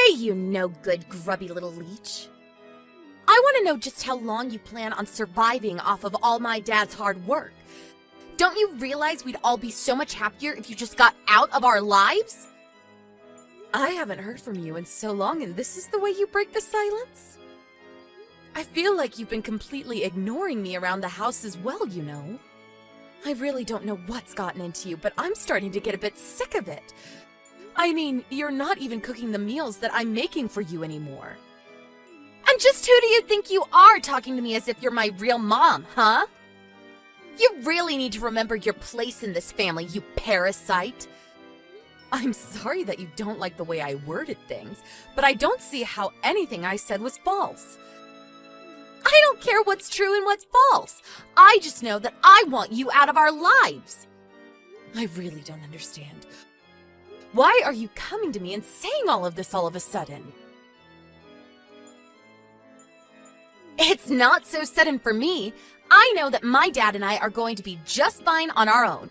Hey, you no-good, grubby little leech. I want to know just how long you plan on surviving off of all my dad's hard work. Don't you realize we'd all be so much happier if you just got out of our lives? I haven't heard from you in so long, and this is the way you break the silence? I feel like you've been completely ignoring me around the house as well, you know. I really don't know what's gotten into you, but I'm starting to get a bit sick of it. I mean, you're not even cooking the meals that I'm making for you anymore. And just who do you think you are talking to me as if you're my real mom, huh? You really need to remember your place in this family, you parasite. I'm sorry that you don't like the way I worded things, but I don't see how anything I said was false. I don't care what's true and what's false. I just know that I want you out of our lives. I really don't understand. Why are you coming to me and saying all of this all of a sudden? It's not so sudden for me. I know that my dad and I are going to be just fine on our own.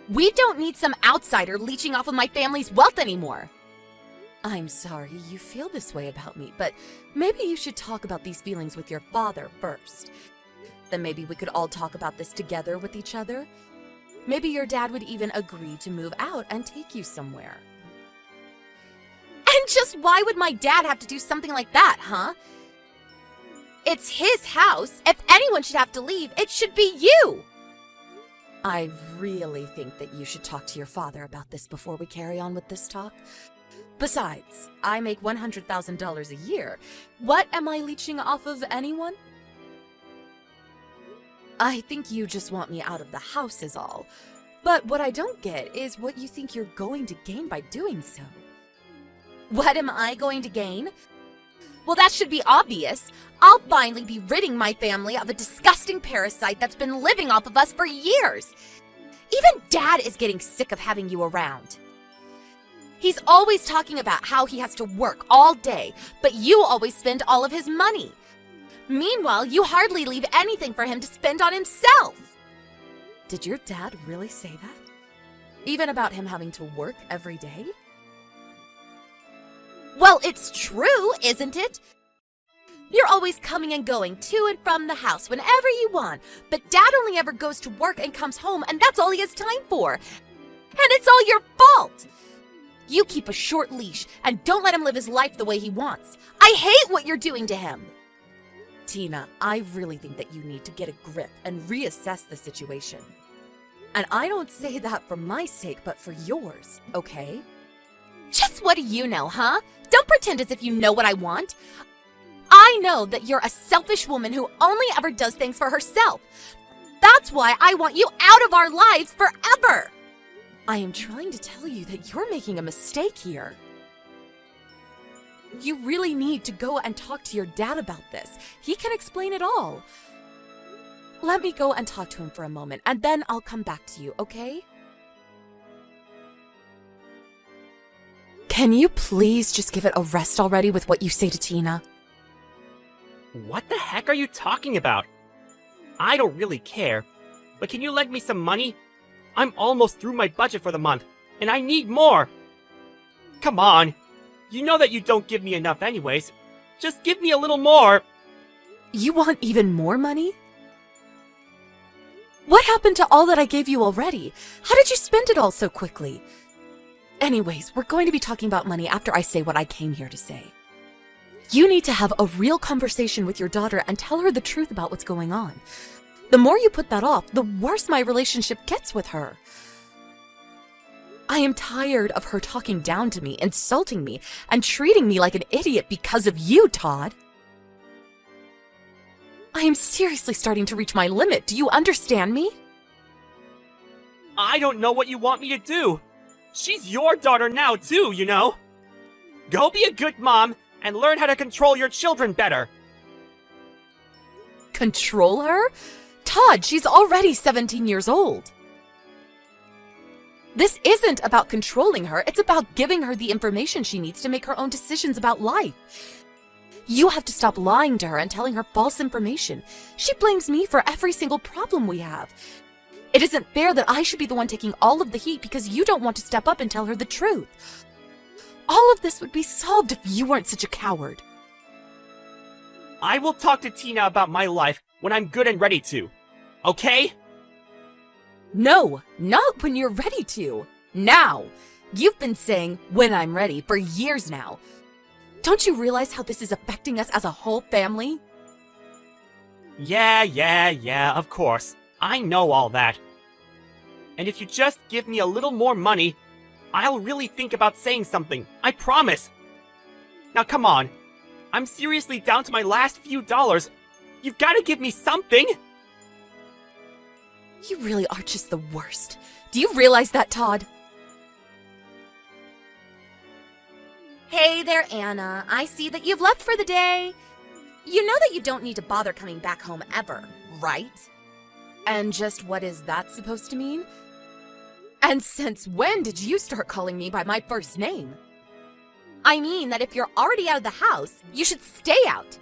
We don't need some outsider leeching off of my family's wealth anymore. I'm sorry you feel this way about me, but maybe you should talk about these feelings with your father first. Then maybe we could all talk about this together with each other. Maybe your dad would even agree to move out and take you somewhere. And just why would my dad have to do something like that, huh? It's his house. If anyone should have to leave, it should be you. I really think that you should talk to your father about this before we carry on with this talk. Besides, I make $100,000 a year. What am I leeching off of anyone? I think you just want me out of the house is all. But what I don't get is what you think you're going to gain by doing so. What am I going to gain? Well, that should be obvious. I'll finally be ridding my family of a disgusting parasite that's been living off of us for years. Even Dad is getting sick of having you around. He's always talking about how he has to work all day, but you always spend all of his money. Meanwhile, you hardly leave anything for him to spend on himself. Did your dad really say that? Even about him having to work every day? Well, it's true, isn't it? You're always coming and going to and from the house whenever you want, but Dad only ever goes to work and comes home, and that's all he has time for. And it's all your fault. You keep a short leash and don't let him live his life the way he wants. I hate what you're doing to him. Tina, I really think that you need to get a grip and reassess the situation. And I don't say that for my sake, but for yours, okay? Just what do you know, huh? Don't pretend as if you know what I want. I know that you're a selfish woman who only ever does things for herself. That's why I want you out of our lives forever. I am trying to tell you that you're making a mistake here. You really need to go and talk to your dad about this. He can explain it all. Let me go and talk to him for a moment, and then I'll come back to you, okay? Can you please just give it a rest already with what you say to Tina? What the heck are you talking about? I don't really care, but can you lend me some money? I'm almost through my budget for the month, and I need more! Come on! You know that you don't give me enough anyways. Just give me a little more! You want even more money? What happened to all that I gave you already? How did you spend it all so quickly? Anyways, we're going to be talking about money after I say what I came here to say. You need to have a real conversation with your daughter and tell her the truth about what's going on. The more you put that off, the worse my relationship gets with her. I am tired of her talking down to me, insulting me, and treating me like an idiot because of you, Todd. I am seriously starting to reach my limit. Do you understand me? I don't know what you want me to do. She's your daughter now, too, you know. Go be a good mom and learn how to control your children better. Control her? Todd, she's already 17 years old. This isn't about controlling her. It's about giving her the information she needs to make her own decisions about life. You have to stop lying to her and telling her false information. She blames me for every single problem we have. It isn't fair that I should be the one taking all of the heat because you don't want to step up and tell her the truth. All of this would be solved if you weren't such a coward. I will talk to Tina about my life when I'm good and ready to. Okay? No, not when you're ready to. Now. You've been saying, when I'm ready, for years now. Don't you realize how this is affecting us as a whole family? Yeah, of course. I know all that. And if you just give me a little more money, I'll really think about saying something. I promise. Now come on. I'm seriously down to my last few dollars. You've got to give me something. You really are just the worst. Do you realize that, Todd? Hey there, Anna. I see that you've left for the day. You know that you don't need to bother coming back home ever, right? And just what is that supposed to mean? And since when did you start calling me by my first name? I mean that if you're already out of the house, you should stay out.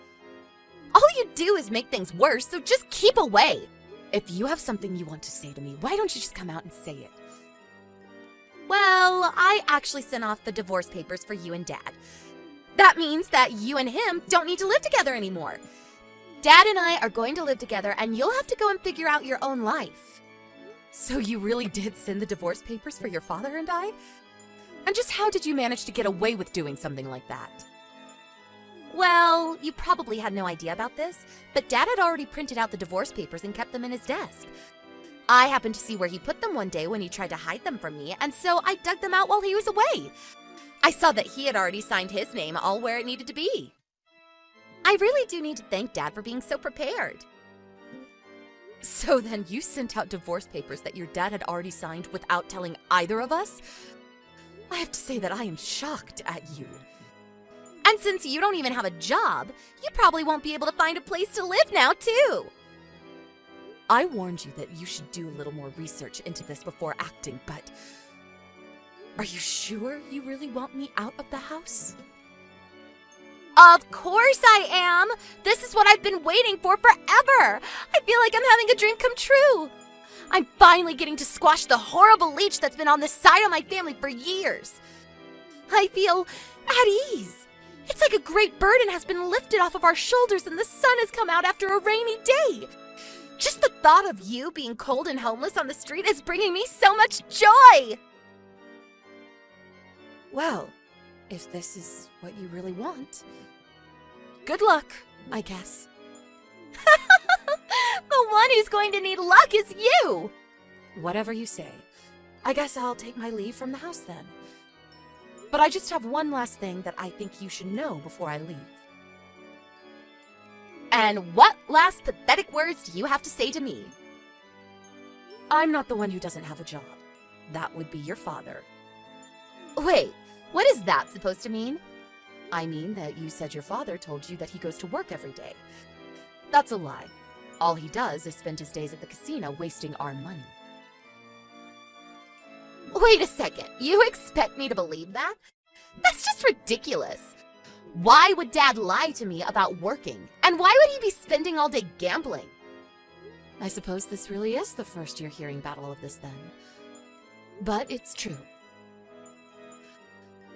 All you do is make things worse, so just keep away. If you have something you want to say to me, why don't you just come out and say it? Well, I actually sent off the divorce papers for you and Dad. That means that you and him don't need to live together anymore. Dad and I are going to live together, and you'll have to go and figure out your own life. So you really did send the divorce papers for your father and I? And just how did you manage to get away with doing something like that? Well, you probably had no idea about this, but Dad had already printed out the divorce papers and kept them in his desk. I happened to see where he put them one day when he tried to hide them from me, and so I dug them out while he was away. I saw that he had already signed his name all where it needed to be. I really do need to thank Dad for being so prepared. So then you sent out divorce papers that your dad had already signed without telling either of us? I have to say that I am shocked at you. And since you don't even have a job, you probably won't be able to find a place to live now, too. I warned you that you should do a little more research into this before acting, but are you sure you really want me out of the house? Of course I am! This is what I've been waiting for forever! I feel like I'm having a dream come true! I'm finally getting to squash the horrible leech that's been on the side of my family for years. I feel at ease. It's like a great burden has been lifted off of our shoulders and the sun has come out after a rainy day. Just the thought of you being cold and homeless on the street is bringing me so much joy! Well, if this is what you really want, good luck, I guess. The one who's going to need luck is you! Whatever you say. I guess I'll take my leave from the house then. But I just have one last thing that I think you should know before I leave. And what last pathetic words do you have to say to me? I'm not the one who doesn't have a job. That would be your father. Wait, what is that supposed to mean? I mean that you said your father told you that he goes to work every day. That's a lie. All he does is spend his days at the casino wasting our money. Wait a second, you expect me to believe that? That's just ridiculous. Why would Dad lie to me about working? And why would he be spending all day gambling? I suppose this really is the first you're hearing about all of this then. But it's true.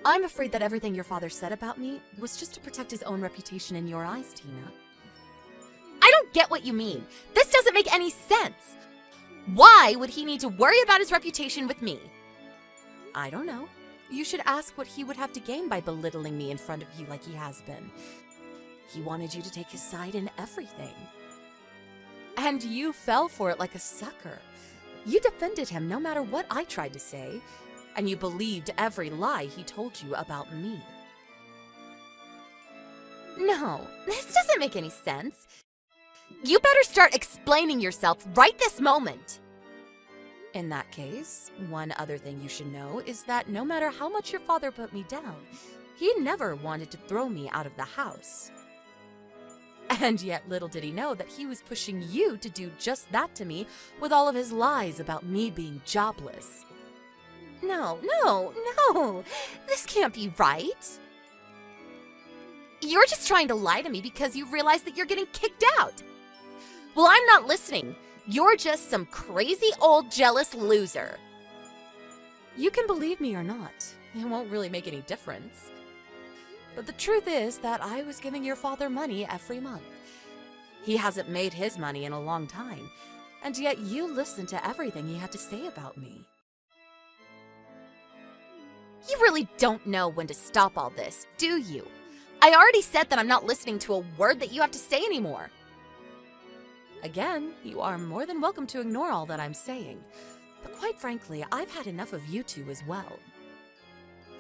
I'm afraid that everything your father said about me was just to protect his own reputation in your eyes, Tina. I don't get what you mean. This doesn't make any sense. Why would he need to worry about his reputation with me? I don't know. You should ask what he would have to gain by belittling me in front of you like he has been. He wanted you to take his side in everything. And you fell for it like a sucker. You defended him no matter what I tried to say, and you believed every lie he told you about me. No, this doesn't make any sense. You better start explaining yourself right this moment. In that case, one other thing you should know is that no matter how much your father put me down, he never wanted to throw me out of the house. And yet little did he know that he was pushing you to do just that to me with all of his lies about me being jobless. No, this can't be right. You're just trying to lie to me because you realize that you're getting kicked out. Well, I'm not listening. You're just some crazy old jealous loser. You can believe me or not. it won't really make any difference. But the truth is that I was giving your father money every month. He hasn't made his money in a long time, and yet you listened to everything he had to say about me. You really don't know when to stop all this, do you? I already said that I'm not listening to a word that you have to say anymore. Again, you are more than welcome to ignore all that I'm saying. But quite frankly, I've had enough of you two as well.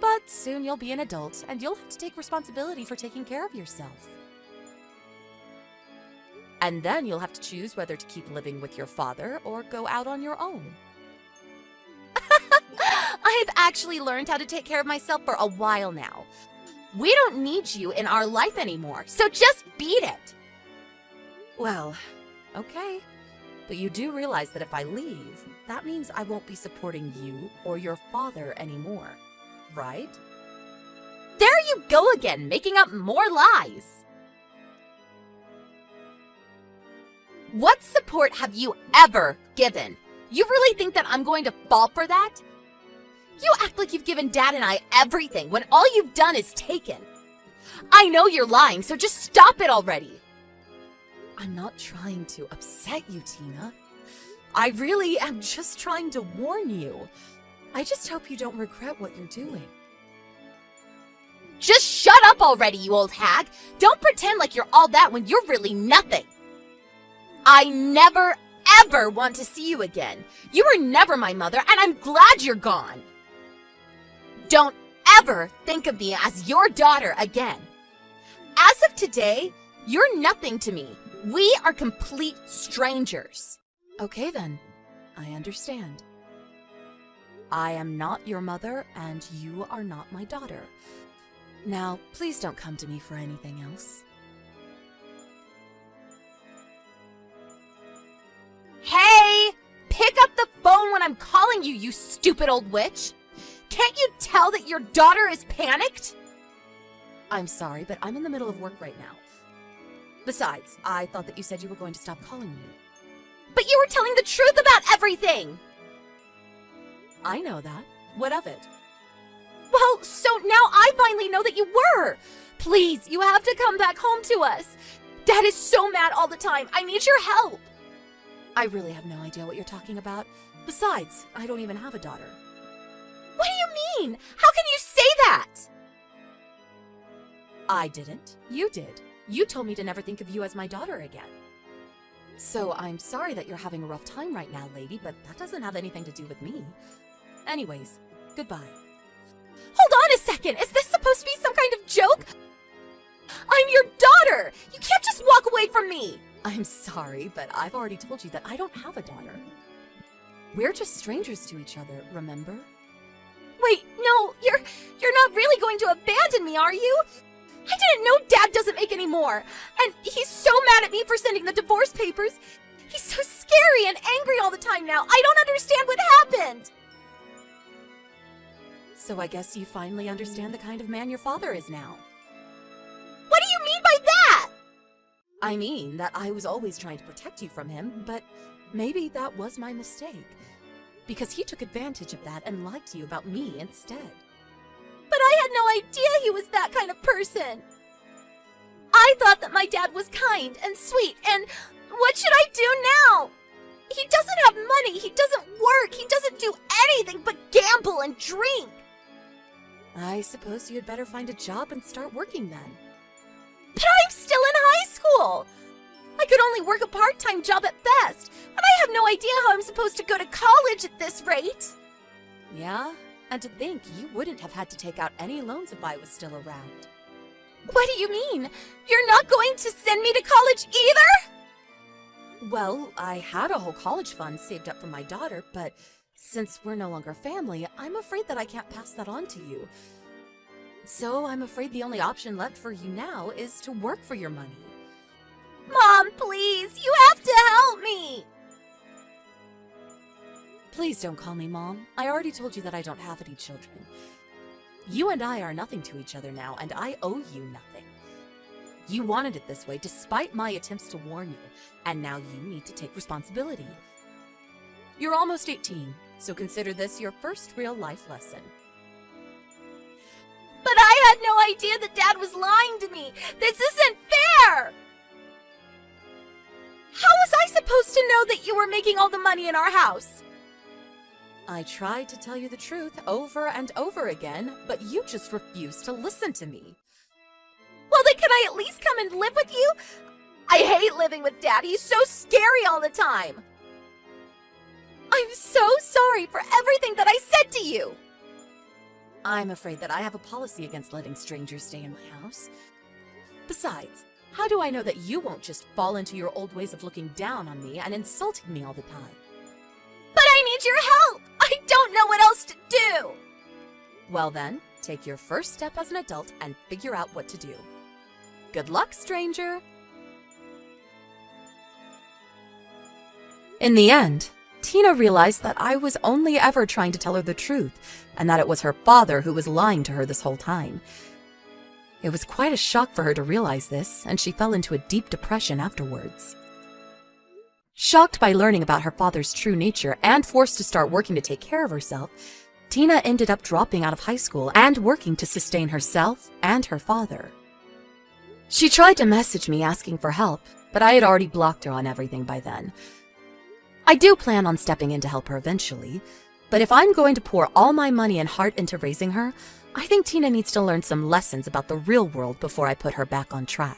But soon you'll be an adult, and you'll have to take responsibility for taking care of yourself. And then you'll have to choose whether to keep living with your father or go out on your own. I have actually learned how to take care of myself for a while now. We don't need you in our life anymore, so just beat it! Well, okay. But you do realize that if I leave, that means I won't be supporting you or your father anymore, right? There you go again, making up more lies! What support have you ever given? You really think that I'm going to fall for that? You act like you've given Dad and I everything when all you've done is taken. I know you're lying, so just stop it already. I'm not trying to upset you, Tina. I really am just trying to warn you. I just hope you don't regret what you're doing. Just shut up already, you old hag! Don't pretend like you're all that when you're really nothing. I never, ever want to see you again. You were never my mother, and I'm glad you're gone. Don't ever think of me as your daughter again. As of today, you're nothing to me. We are complete strangers. Okay then, I understand. I am not your mother, and you are not my daughter. Now, please don't come to me for anything else. Hey! Pick up the phone when I'm calling you, you stupid old witch! Can't you tell that your daughter is panicked? I'm sorry, but I'm in the middle of work right now. Besides, I thought that you said you were going to stop calling me. But you were telling the truth about everything! I know that. What of it? Well, so now I finally know that you were! Please, you have to come back home to us! Dad is so mad all the time. I need your help! I really have no idea what you're talking about. Besides, I don't even have a daughter. What do you mean? How can you say that? I didn't. You did. You told me to never think of you as my daughter again. So I'm sorry that you're having a rough time right now, lady, but that doesn't have anything to do with me. Anyways, goodbye. Hold on a second! Is this supposed to be some kind of joke? I'm your daughter! You can't just walk away from me! I'm sorry, but I've already told you that I don't have a daughter. We're just strangers to each other, remember? Wait, no, you're not really going to abandon me, are you? I didn't know Dad doesn't make any more, and he's so mad at me for sending the divorce papers. He's so scary and angry all the time now. I don't understand what happened. So I guess you finally understand the kind of man your father is now. What do you mean by that? I mean that I was always trying to protect you from him, but maybe that was my mistake. Because he took advantage of that and lied to you about me instead. But I had no idea he was that kind of person. I thought that my dad was kind and sweet, and what should I do now? He doesn't have money, he doesn't work, he doesn't do anything but gamble and drink. I suppose you'd better find a job and start working then. But I'm still in high school! I could only work a part-time job at best, and I have no idea how I'm supposed to go to college at this rate. Yeah, and to think you wouldn't have had to take out any loans if I was still around. What do you mean? You're not going to send me to college either? Well, I had a whole college fund saved up for my daughter, but since we're no longer family, I'm afraid that I can't pass that on to you. So I'm afraid the only option left for you now is to work for your money. Mom, please, you have to help me! Please don't call me Mom. I already told you that I don't have any children. You and I are nothing to each other now, and I owe you nothing. You wanted it this way despite my attempts to warn you, and now you need to take responsibility. You're almost 18, so consider this your first real life lesson. idea that Dad was lying to me. This isn't fair! How was I supposed to know that you were making all the money in our house? I tried to tell you the truth over and over again, but you just refused to listen to me. Well, then can I at least come and live with you? I hate living with Dad. He's so scary all the time. I'm so sorry for everything that I said to you. I'm afraid that I have a policy against letting strangers stay in my house. Besides, how do I know that you won't just fall into your old ways of looking down on me and insulting me all the time? But I need your help! I don't know what else to do! Well then, take your first step as an adult and figure out what to do. Good luck, stranger! In the end, Tina realized that I was only ever trying to tell her the truth, and that it was her father who was lying to her this whole time. It was quite a shock for her to realize this, and she fell into a deep depression afterwards. Shocked by learning about her father's true nature and forced to start working to take care of herself, Tina ended up dropping out of high school and working to sustain herself and her father. She tried to message me asking for help, but I had already blocked her on everything by then. I do plan on stepping in to help her eventually, but if I'm going to pour all my money and heart into raising her, I think Tina needs to learn some lessons about the real world before I put her back on track.